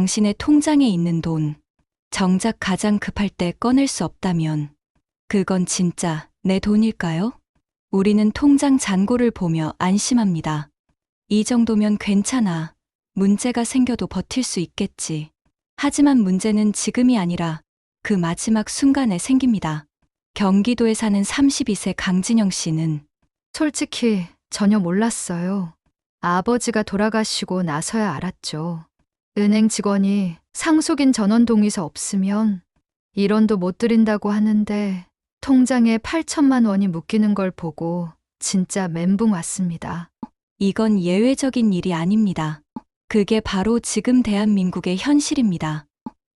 당신의 통장에 있는 돈, 정작 가장 급할 때 꺼낼 수 없다면 그건 진짜 내 돈일까요? 우리는 통장 잔고를 보며 안심합니다. 이 정도면 괜찮아. 문제가 생겨도 버틸 수 있겠지. 하지만 문제는 지금이 아니라 그 마지막 순간에 생깁니다. 경기도에 사는 32세 강진영 씨는 솔직히 전혀 몰랐어요. 아버지가 돌아가시고 나서야 알았죠. 은행 직원이 상속인 전원 동의서 없으면 1원도 못 드린다고 하는데 통장에 8천만 원이 묶이는 걸 보고 진짜 멘붕 왔습니다. 이건 예외적인 일이 아닙니다. 그게 바로 지금 대한민국의 현실입니다.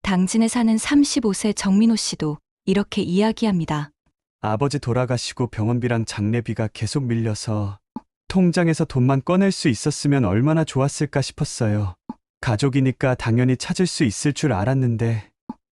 당진에 사는 35세 정민호 씨도 이렇게 이야기합니다. 아버지 돌아가시고 병원비랑 장례비가 계속 밀려서 통장에서 돈만 꺼낼 수 있었으면 얼마나 좋았을까 싶었어요. 가족이니까 당연히 찾을 수 있을 줄 알았는데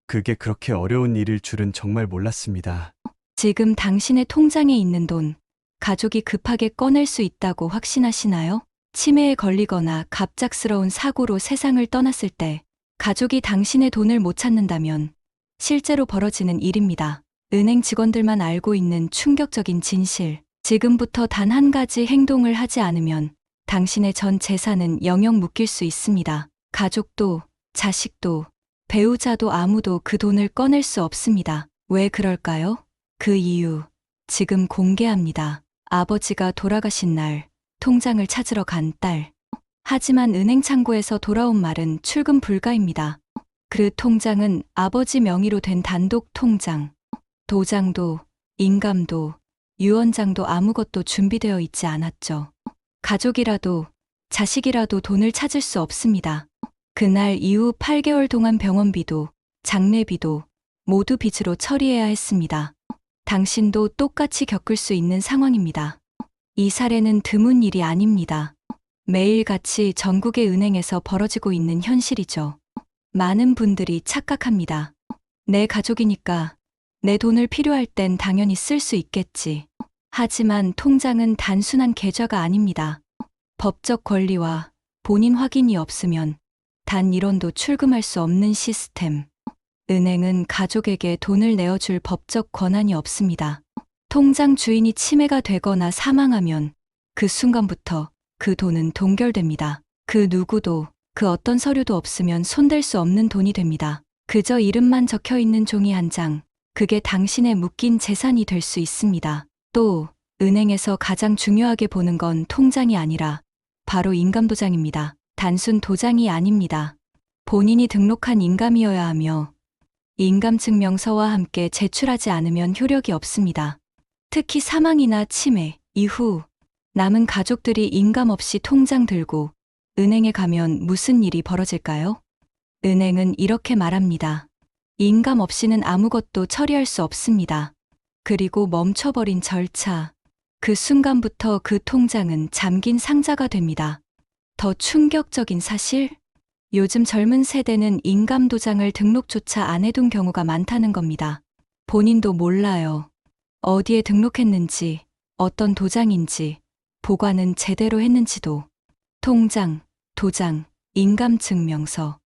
그게 그렇게 어려운 일일 줄은 정말 몰랐습니다. 지금 당신의 통장에 있는 돈, 가족이 급하게 꺼낼 수 있다고 확신하시나요? 치매에 걸리거나 갑작스러운 사고로 세상을 떠났을 때 가족이 당신의 돈을 못 찾는다면 실제로 벌어지는 일입니다. 은행 직원들만 알고 있는 충격적인 진실. 지금부터 단 한 가지 행동을 하지 않으면 당신의 전 재산은 영영 묶일 수 있습니다. 가족도, 자식도, 배우자도 아무도 그 돈을 꺼낼 수 없습니다. 왜 그럴까요? 그 이유, 지금 공개합니다. 아버지가 돌아가신 날, 통장을 찾으러 간 딸. 하지만 은행 창구에서 돌아온 말은 출금 불가입니다. 그 통장은 아버지 명의로 된 단독 통장. 도장도, 인감도, 유언장도 아무것도 준비되어 있지 않았죠. 가족이라도, 자식이라도 돈을 찾을 수 없습니다. 그날 이후 8개월 동안 병원비도, 장례비도 모두 빚으로 처리해야 했습니다. 당신도 똑같이 겪을 수 있는 상황입니다. 이 사례는 드문 일이 아닙니다. 매일같이 전국의 은행에서 벌어지고 있는 현실이죠. 많은 분들이 착각합니다. 내 가족이니까 내 돈을 필요할 땐 당연히 쓸 수 있겠지. 하지만 통장은 단순한 계좌가 아닙니다. 법적 권리와 본인 확인이 없으면 단 1원도 출금할 수 없는 시스템. 은행은 가족에게 돈을 내어줄 법적 권한이 없습니다. 통장 주인이 치매가 되거나 사망하면 그 순간부터 그 돈은 동결됩니다. 그 누구도, 그 어떤 서류도 없으면 손댈 수 없는 돈이 됩니다. 그저 이름만 적혀 있는 종이 한 장, 그게 당신의 묶인 재산이 될 수 있습니다. 또, 은행에서 가장 중요하게 보는 건 통장이 아니라 바로 인감도장입니다. 단순 도장이 아닙니다. 본인이 등록한 인감이어야 하며 인감증명서와 함께 제출하지 않으면 효력이 없습니다. 특히 사망이나 치매 이후 남은 가족들이 인감 없이 통장 들고 은행에 가면 무슨 일이 벌어질까요? 은행은 이렇게 말합니다. 인감 없이는 아무것도 처리할 수 없습니다. 그리고 멈춰버린 절차. 그 순간부터 그 통장은 잠긴 상자가 됩니다. 더 충격적인 사실? 요즘 젊은 세대는 인감도장을 등록조차 안 해둔 경우가 많다는 겁니다. 본인도 몰라요. 어디에 등록했는지, 어떤 도장인지, 보관은 제대로 했는지도. 통장, 도장, 인감증명서.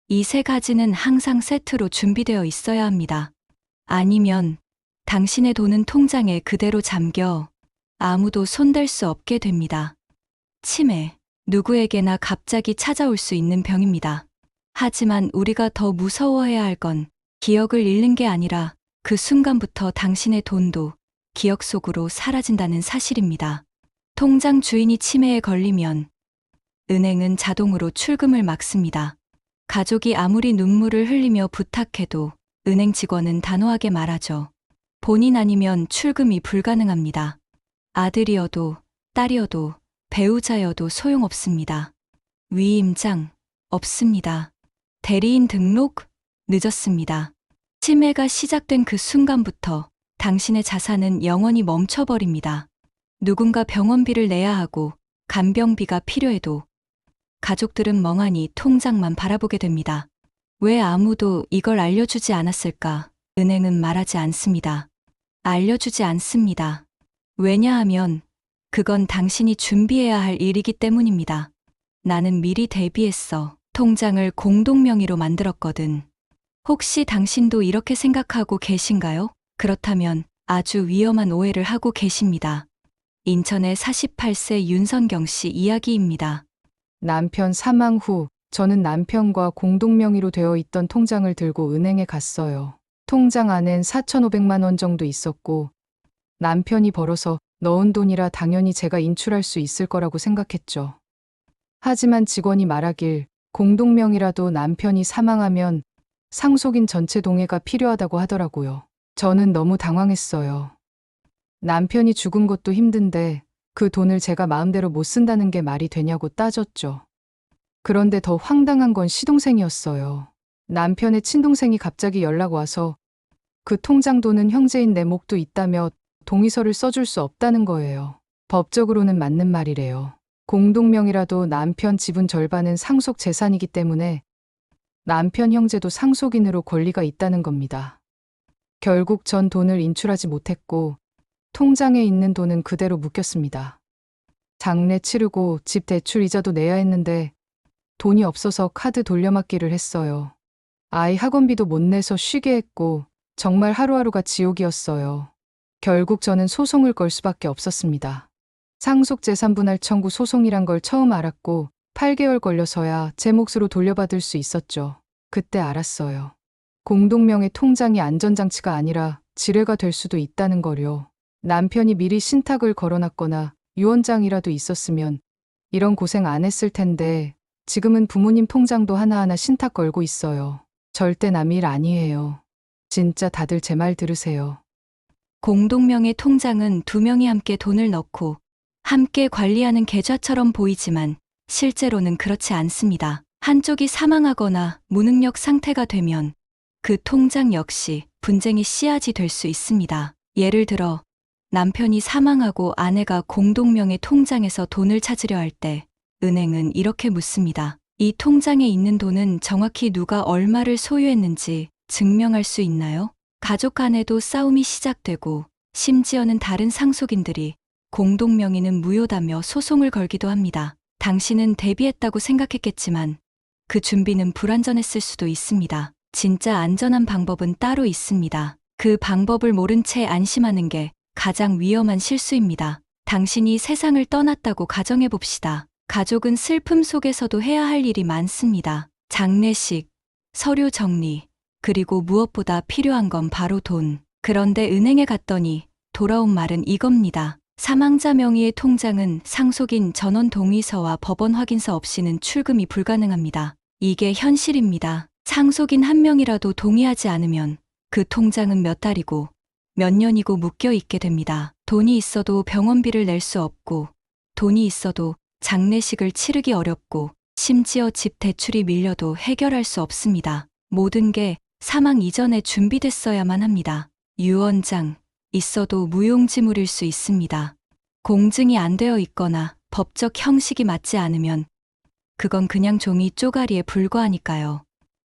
이 세 가지는 항상 세트로 준비되어 있어야 합니다. 아니면 당신의 돈은 통장에 그대로 잠겨 아무도 손댈 수 없게 됩니다. 치매, 누구에게나 갑자기 찾아올 수 있는 병입니다. 하지만 우리가 더 무서워해야 할 건 기억을 잃는 게 아니라 그 순간부터 당신의 돈도 기억 속으로 사라진다는 사실입니다. 통장 주인이 치매에 걸리면 은행은 자동으로 출금을 막습니다. 가족이 아무리 눈물을 흘리며 부탁해도 은행 직원은 단호하게 말하죠. 본인 아니면 출금이 불가능합니다. 아들이어도 딸이어도 배우자여도 소용없습니다. 위임장 없습니다. 대리인 등록 늦었습니다. 치매가 시작된 그 순간부터 당신의 자산은 영원히 멈춰버립니다. 누군가 병원비를 내야 하고 간병비가 필요해도 가족들은 멍하니 통장만 바라보게 됩니다. 왜 아무도 이걸 알려주지 않았을까? 은행은 말하지 않습니다. 알려주지 않습니다. 왜냐하면 그건 당신이 준비해야 할 일이기 때문입니다. 나는 미리 대비했어. 통장을 공동명의로 만들었거든. 혹시 당신도 이렇게 생각하고 계신가요? 그렇다면 아주 위험한 오해를 하고 계십니다. 인천의 48세 윤선경 씨 이야기입니다. 남편 사망 후 저는 남편과 공동명의로 되어 있던 통장을 들고 은행에 갔어요. 통장 안엔 4,500만 원 정도 있었고 남편이 벌어서 넣은 돈이라 당연히 제가 인출할 수 있을 거라고 생각했죠. 하지만 직원이 말하길 공동명의라도 남편이 사망하면 상속인 전체 동의가 필요하다고 하더라고요. 저는 너무 당황했어요. 남편이 죽은 것도 힘든데 그 돈을 제가 마음대로 못 쓴다는 게 말이 되냐고 따졌죠. 그런데 더 황당한 건 시동생이었어요. 남편의 친동생이 갑자기 연락 와서 그 통장 돈은 형제인 내 몫도 있다며 동의서를 써줄 수 없다는 거예요. 법적으로는 맞는 말이래요. 공동명의라도 남편 지분 절반은 상속 재산이기 때문에 남편 형제도 상속인으로 권리가 있다는 겁니다. 결국 전 돈을 인출하지 못했고 통장에 있는 돈은 그대로 묶였습니다. 장례 치르고 집 대출 이자도 내야 했는데 돈이 없어서 카드 돌려막기를 했어요. 아이 학원비도 못 내서 쉬게 했고 정말 하루하루가 지옥이었어요. 결국 저는 소송을 걸 수밖에 없었습니다. 상속재산분할 청구 소송이란 걸 처음 알았고 8개월 걸려서야 제 몫으로 돌려받을 수 있었죠. 그때 알았어요. 공동명의 통장이 안전장치가 아니라 지뢰가 될 수도 있다는 거요. 남편이 미리 신탁을 걸어놨거나 유언장이라도 있었으면 이런 고생 안 했을 텐데 지금은 부모님 통장도 하나하나 신탁 걸고 있어요. 절대 남 일 아니에요. 진짜 다들 제 말 들으세요. 공동명의 통장은 두 명이 함께 돈을 넣고 함께 관리하는 계좌처럼 보이지만 실제로는 그렇지 않습니다. 한쪽이 사망하거나 무능력 상태가 되면 그 통장 역시 분쟁의 씨앗이 될 수 있습니다. 예를 들어 남편이 사망하고 아내가 공동명의 통장에서 돈을 찾으려 할 때 은행은 이렇게 묻습니다. 이 통장에 있는 돈은 정확히 누가 얼마를 소유했는지 증명할 수 있나요? 가족 간에도 싸움이 시작되고 심지어는 다른 상속인들이 공동명의는 무효다며 소송을 걸기도 합니다. 당신은 대비했다고 생각했겠지만 그 준비는 불완전했을 수도 있습니다. 진짜 안전한 방법은 따로 있습니다. 그 방법을 모른 채 안심하는 게 가장 위험한 실수입니다. 당신이 세상을 떠났다고 가정해봅시다. 가족은 슬픔 속에서도 해야 할 일이 많습니다. 장례식, 서류 정리, 그리고 무엇보다 필요한 건 바로 돈. 그런데 은행에 갔더니 돌아온 말은 이겁니다. 사망자 명의의 통장은 상속인 전원 동의서와 법원 확인서 없이는 출금이 불가능합니다. 이게 현실입니다. 상속인 한 명이라도 동의하지 않으면 그 통장은 몇 달이고 몇 년이고 묶여 있게 됩니다. 돈이 있어도 병원비를 낼 수 없고 돈이 있어도 장례식을 치르기 어렵고 심지어 집 대출이 밀려도 해결할 수 없습니다. 모든 게 사망 이전에 준비됐어야만 합니다. 유언장 있어도 무용지물일 수 있습니다. 공증이 안 되어 있거나 법적 형식이 맞지 않으면 그건 그냥 종이 쪼가리에 불과하니까요.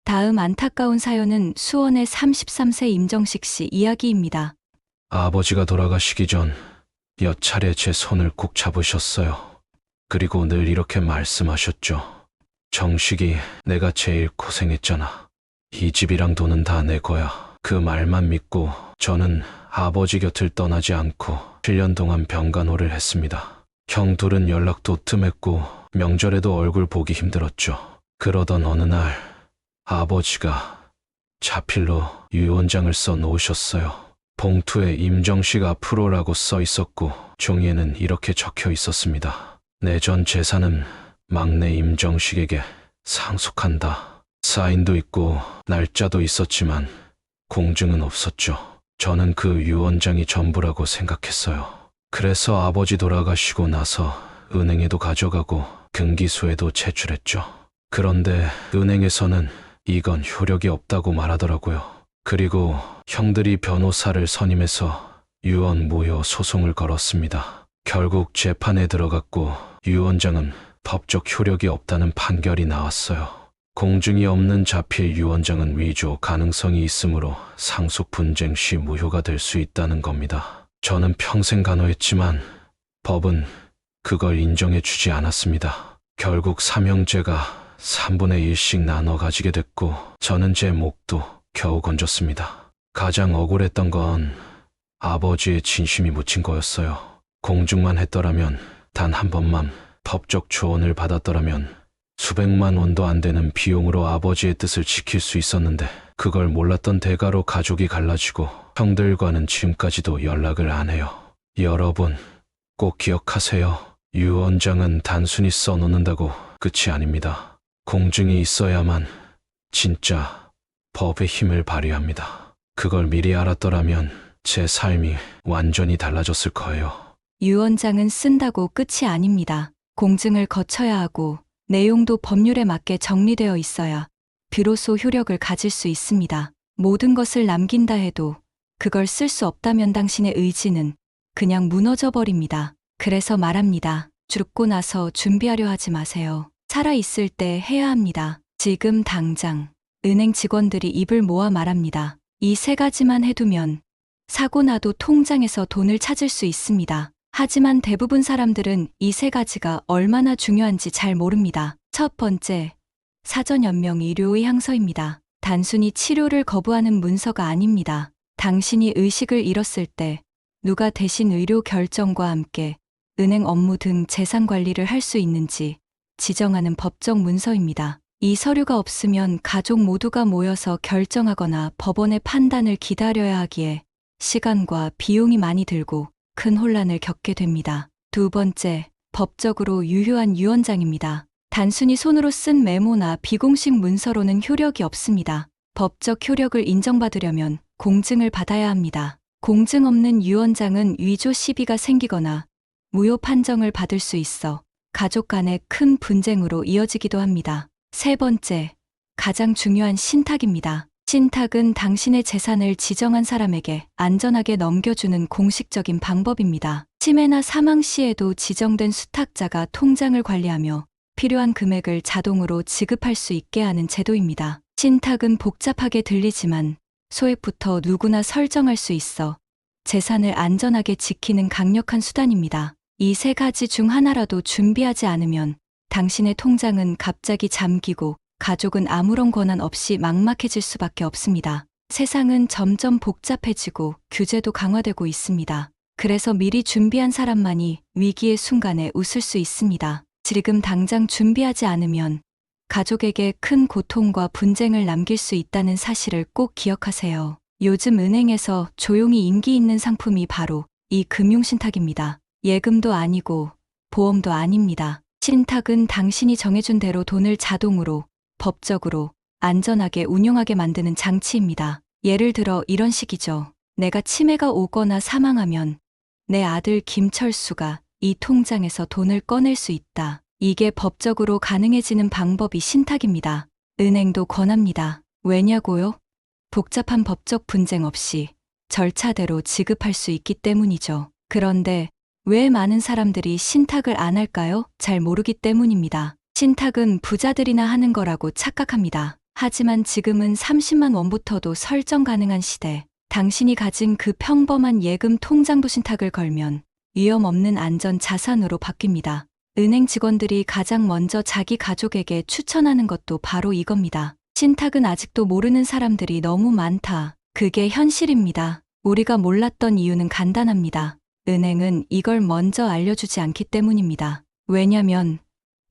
다음 안타까운 사연은 수원의 33세 임정식 씨 이야기입니다. 아버지가 돌아가시기 전 몇 차례 제 손을 꼭 잡으셨어요. 그리고 늘 이렇게 말씀하셨죠. 정식이 내가 제일 고생했잖아. 이 집이랑 돈은 다 내 거야. 그 말만 믿고 저는 아버지 곁을 떠나지 않고 7년 동안 병간호를 했습니다. 형 둘은 연락도 뜸했고 명절에도 얼굴 보기 힘들었죠. 그러던 어느 날 아버지가 자필로 유언장을 써 놓으셨어요. 봉투에 임정식 앞으로라고 써 있었고 종이에는 이렇게 적혀 있었습니다. 내 전 재산은 막내 임정식에게 상속한다. 사인도 있고 날짜도 있었지만 공증은 없었죠. 저는 그 유언장이 전부라고 생각했어요. 그래서 아버지 돌아가시고 나서 은행에도 가져가고 등기소에도 제출했죠. 그런데 은행에서는 이건 효력이 없다고 말하더라고요. 그리고 형들이 변호사를 선임해서 유언 무효 소송을 걸었습니다. 결국 재판에 들어갔고 유언장은 법적 효력이 없다는 판결이 나왔어요. 공증이 없는 자필 유언장은 위조 가능성이 있으므로 상속 분쟁 시 무효가 될 수 있다는 겁니다. 저는 평생 간호했지만 법은 그걸 인정해 주지 않았습니다. 결국 삼형제가 3분의 1씩 나눠 가지게 됐고 저는 제 목도 겨우 건졌습니다. 가장 억울했던 건 아버지의 진심이 묻힌 거였어요. 공증만 했더라면, 단 한 번만 법적 조언을 받았더라면 수백만 원도 안 되는 비용으로 아버지의 뜻을 지킬 수 있었는데, 그걸 몰랐던 대가로 가족이 갈라지고 형들과는 지금까지도 연락을 안 해요. 여러분, 꼭 기억하세요. 유언장은 단순히 써놓는다고 끝이 아닙니다. 공증이 있어야만 진짜 법의 힘을 발휘합니다. 그걸 미리 알았더라면 제 삶이 완전히 달라졌을 거예요. 유언장은 쓴다고 끝이 아닙니다. 공증을 거쳐야 하고 내용도 법률에 맞게 정리되어 있어야 비로소 효력을 가질 수 있습니다. 모든 것을 남긴다 해도 그걸 쓸 수 없다면 당신의 의지는 그냥 무너져 버립니다. 그래서 말합니다. 죽고 나서 준비하려 하지 마세요. 살아있을 때 해야 합니다. 지금 당장. 은행 직원들이 입을 모아 말합니다. 이 3가지만 해두면 사고 나도 통장에서 돈을 찾을 수 있습니다. 하지만 대부분 사람들은 이 3가지가 얼마나 중요한지 잘 모릅니다. 첫 번째, 사전연명 의료의향서입니다. 단순히 치료를 거부하는 문서가 아닙니다. 당신이 의식을 잃었을 때 누가 대신 의료 결정과 함께 은행 업무 등 재산 관리를 할 수 있는지 지정하는 법적 문서입니다. 이 서류가 없으면 가족 모두가 모여서 결정하거나 법원의 판단을 기다려야 하기에 시간과 비용이 많이 들고 큰 혼란을 겪게 됩니다. 두 번째, 법적으로 유효한 유언장입니다. 단순히 손으로 쓴 메모나 비공식 문서로는 효력이 없습니다. 법적 효력을 인정받으려면 공증을 받아야 합니다. 공증 없는 유언장은 위조 시비가 생기거나 무효 판정을 받을 수 있어 가족 간의 큰 분쟁으로 이어지기도 합니다. 세 번째, 가장 중요한 신탁입니다. 신탁은 당신의 재산을 지정한 사람에게 안전하게 넘겨주는 공식적인 방법입니다. 치매나 사망 시에도 지정된 수탁자가 통장을 관리하며 필요한 금액을 자동으로 지급할 수 있게 하는 제도입니다. 신탁은 복잡하게 들리지만 소액부터 누구나 설정할 수 있어 재산을 안전하게 지키는 강력한 수단입니다. 이 3가지 중 하나라도 준비하지 않으면 당신의 통장은 갑자기 잠기고 가족은 아무런 권한 없이 막막해질 수밖에 없습니다. 세상은 점점 복잡해지고 규제도 강화되고 있습니다. 그래서 미리 준비한 사람만이 위기의 순간에 웃을 수 있습니다. 지금 당장 준비하지 않으면 가족에게 큰 고통과 분쟁을 남길 수 있다는 사실을 꼭 기억하세요. 요즘 은행에서 조용히 인기 있는 상품이 바로 이 금융신탁입니다. 예금도 아니고 보험도 아닙니다. 신탁은 당신이 정해준 대로 돈을 자동으로, 법적으로, 안전하게 운용하게 만드는 장치입니다. 예를 들어 이런 식이죠. 내가 치매가 오거나 사망하면 내 아들 김철수가 이 통장에서 돈을 꺼낼 수 있다. 이게 법적으로 가능해지는 방법이 신탁입니다. 은행도 권합니다. 왜냐고요? 복잡한 법적 분쟁 없이 절차대로 지급할 수 있기 때문이죠. 그런데 왜 많은 사람들이 신탁을 안 할까요? 잘 모르기 때문입니다. 신탁은 부자들이나 하는 거라고 착각합니다. 하지만 지금은 30만 원부터도 설정 가능한 시대. 당신이 가진 그 평범한 예금 통장도 신탁을 걸면 위험 없는 안전 자산으로 바뀝니다. 은행 직원들이 가장 먼저 자기 가족에게 추천하는 것도 바로 이겁니다. 신탁은 아직도 모르는 사람들이 너무 많다. 그게 현실입니다. 우리가 몰랐던 이유는 간단합니다. 은행은 이걸 먼저 알려주지 않기 때문입니다. 왜냐면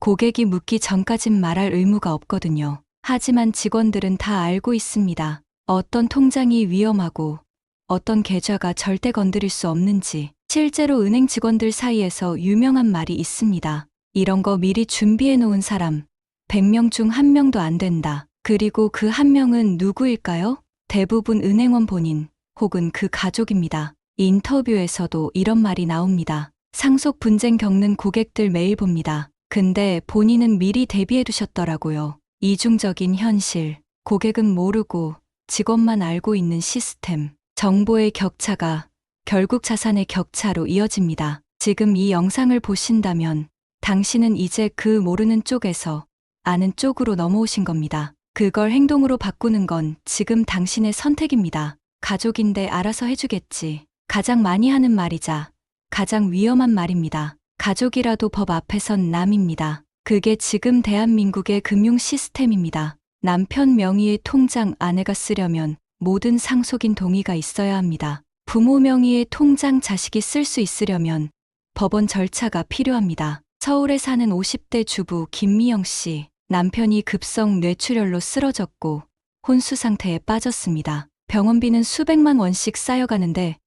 고객이 묻기 전까진 말할 의무가 없거든요. 하지만 직원들은 다 알고 있습니다. 어떤 통장이 위험하고 어떤 계좌가 절대 건드릴 수 없는지. 실제로 은행 직원들 사이에서 유명한 말이 있습니다. 이런 거 미리 준비해 놓은 사람 100명 중 1명도 안 된다. 그리고 그 1명은 누구일까요? 대부분 은행원 본인 혹은 그 가족입니다. 인터뷰에서도 이런 말이 나옵니다. 상속 분쟁 겪는 고객들 매일 봅니다. 근데 본인은 미리 대비해 두셨더라고요. 이중적인 현실. 고객은 모르고 직원만 알고 있는 시스템. 정보의 격차가 결국 자산의 격차로 이어집니다. 지금 이 영상을 보신다면 당신은 이제 그 모르는 쪽에서 아는 쪽으로 넘어오신 겁니다. 그걸 행동으로 바꾸는 건 지금 당신의 선택입니다. 가족인데 알아서 해주겠지. 가장 많이 하는 말이자 가장 위험한 말입니다. 가족이라도 법 앞에선 남입니다. 그게 지금 대한민국의 금융 시스템입니다. 남편 명의의 통장 아내가 쓰려면 모든 상속인 동의가 있어야 합니다. 부모 명의의 통장 자식이 쓸 수 있으려면 법원 절차가 필요합니다. 서울에 사는 50대 주부 김미영 씨, 남편이 급성 뇌출혈로 쓰러졌고 혼수 상태에 빠졌습니다. 병원비는 수백만 원씩 쌓여가는데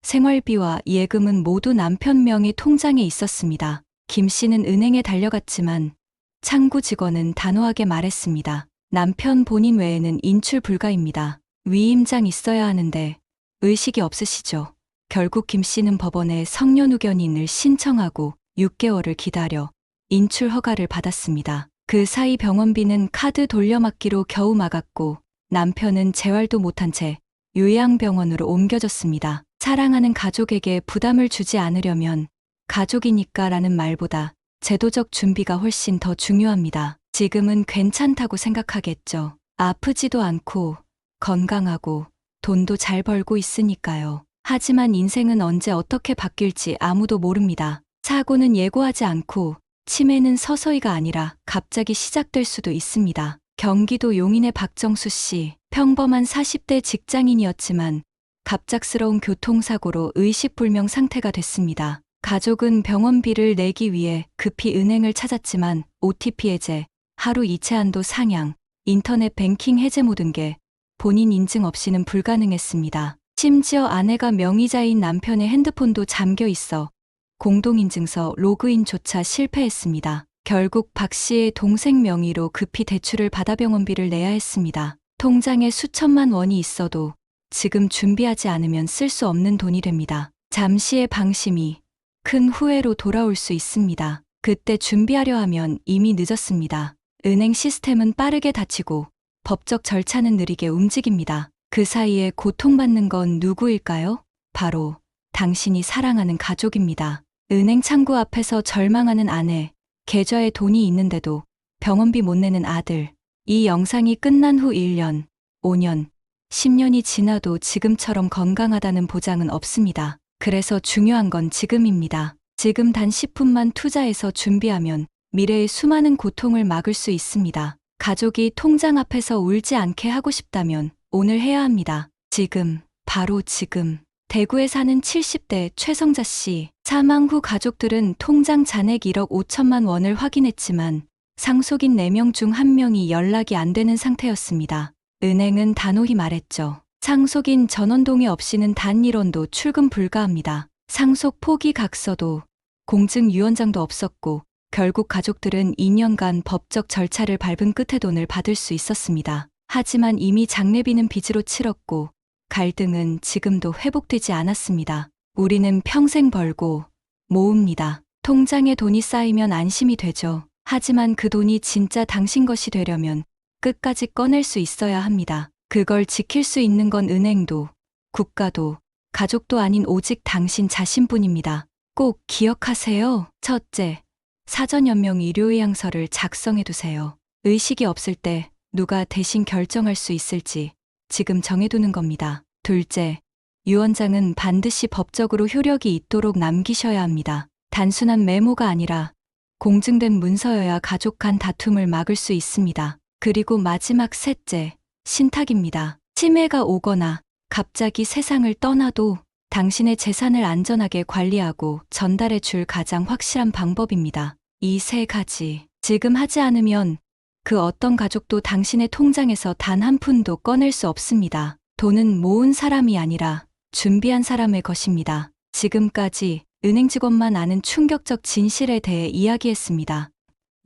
생활비와 예금은 모두 남편 명의 통장에 있었습니다. 김 씨는 은행에 달려갔지만 창구 직원은 단호하게 말했습니다. 남편 본인 외에는 인출 불가입니다. 위임장 있어야 하는데 의식이 없으시죠? 결국 김 씨는 법원에 성년후견인을 신청하고 6개월을 기다려 인출 허가를 받았습니다. 그 사이 병원비는 카드 돌려막기로 겨우 막았고 남편은 재활도 못한 채 요양병원으로 옮겨졌습니다. 사랑하는 가족에게 부담을 주지 않으려면 가족이니까라는 말보다 제도적 준비가 훨씬 더 중요합니다. 지금은 괜찮다고 생각하겠죠. 아프지도 않고 건강하고 돈도 잘 벌고 있으니까요. 하지만 인생은 언제 어떻게 바뀔지 아무도 모릅니다. 사고는 예고하지 않고 치매는 서서히가 아니라 갑자기 시작될 수도 있습니다. 경기도 용인의 박정수 씨, 평범한 40대 직장인이었지만 갑작스러운 교통사고로 의식불명 상태가 됐습니다. 가족은 병원비를 내기 위해 급히 은행을 찾았지만 OTP 해제, 하루 이체한도 상향, 인터넷 뱅킹 해제 모든 게 본인 인증 없이는 불가능했습니다. 심지어 아내가 명의자인 남편의 핸드폰도 잠겨 있어 공동인증서 로그인조차 실패했습니다. 결국 박 씨의 동생 명의로 급히 대출을 받아 병원비를 내야 했습니다. 통장에 수천만 원이 있어도 지금 준비하지 않으면 쓸 수 없는 돈이 됩니다. 잠시의 방심이 큰 후회로 돌아올 수 있습니다. 그때 준비하려 하면 이미 늦었습니다. 은행 시스템은 빠르게 닫히고 법적 절차는 느리게 움직입니다. 그 사이에 고통받는 건 누구일까요? 바로 당신이 사랑하는 가족입니다. 은행 창구 앞에서 절망하는 아내, 계좌에 돈이 있는데도 병원비 못 내는 아들. 이 영상이 끝난 후 1년, 5년, 10년이 지나도 지금처럼 건강하다는 보장은 없습니다. 그래서 중요한 건 지금입니다. 지금 단 10분만 투자해서 준비하면 미래의 수많은 고통을 막을 수 있습니다. 가족이 통장 앞에서 울지 않게 하고 싶다면 오늘 해야 합니다. 지금, 바로 지금. 대구에 사는 70대 최성자 씨, 사망 후 가족들은 통장 잔액 1억 5천만 원을 확인했지만 상속인 4명 중 1명이 연락이 안 되는 상태였습니다. 은행은 단호히 말했죠. 상속인 전원 동의 없이는 단 1원도 출금 불가합니다. 상속 포기 각서도 공증 유언장도 없었고 결국 가족들은 2년간 법적 절차를 밟은 끝에 돈을 받을 수 있었습니다. 하지만 이미 장례비는 빚으로 치렀고 갈등은 지금도 회복되지 않았습니다. 우리는 평생 벌고 모읍니다. 통장에 돈이 쌓이면 안심이 되죠. 하지만 그 돈이 진짜 당신 것이 되려면 끝까지 꺼낼 수 있어야 합니다. 그걸 지킬 수 있는 건 은행도, 국가도, 가족도 아닌 오직 당신 자신뿐입니다. 꼭 기억하세요. 첫째, 사전연명 의료의향서를 작성해두세요. 의식이 없을 때 누가 대신 결정할 수 있을지 지금 정해두는 겁니다. 둘째, 유언장은 반드시 법적으로 효력이 있도록 남기셔야 합니다. 단순한 메모가 아니라 공증된 문서여야 가족 간 다툼을 막을 수 있습니다. 그리고 마지막 셋째, 신탁입니다. 치매가 오거나 갑자기 세상을 떠나도 당신의 재산을 안전하게 관리하고 전달해 줄 가장 확실한 방법입니다. 이 3가지. 지금 하지 않으면 그 어떤 가족도 당신의 통장에서 단 한 푼도 꺼낼 수 없습니다. 돈은 모은 사람이 아니라 준비한 사람의 것입니다. 지금까지 은행 직원만 아는 충격적 진실에 대해 이야기했습니다.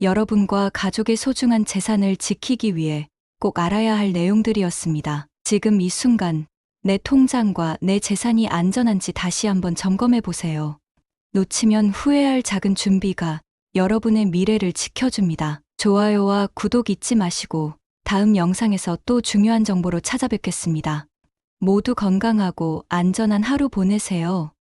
여러분과 가족의 소중한 재산을 지키기 위해 꼭 알아야 할 내용들이었습니다. 지금 이 순간 내 통장과 내 재산이 안전한지 다시 한번 점검해 보세요. 놓치면 후회할 작은 준비가 여러분의 미래를 지켜줍니다. 좋아요와 구독 잊지 마시고 다음 영상에서 또 중요한 정보로 찾아뵙겠습니다. 모두 건강하고 안전한 하루 보내세요.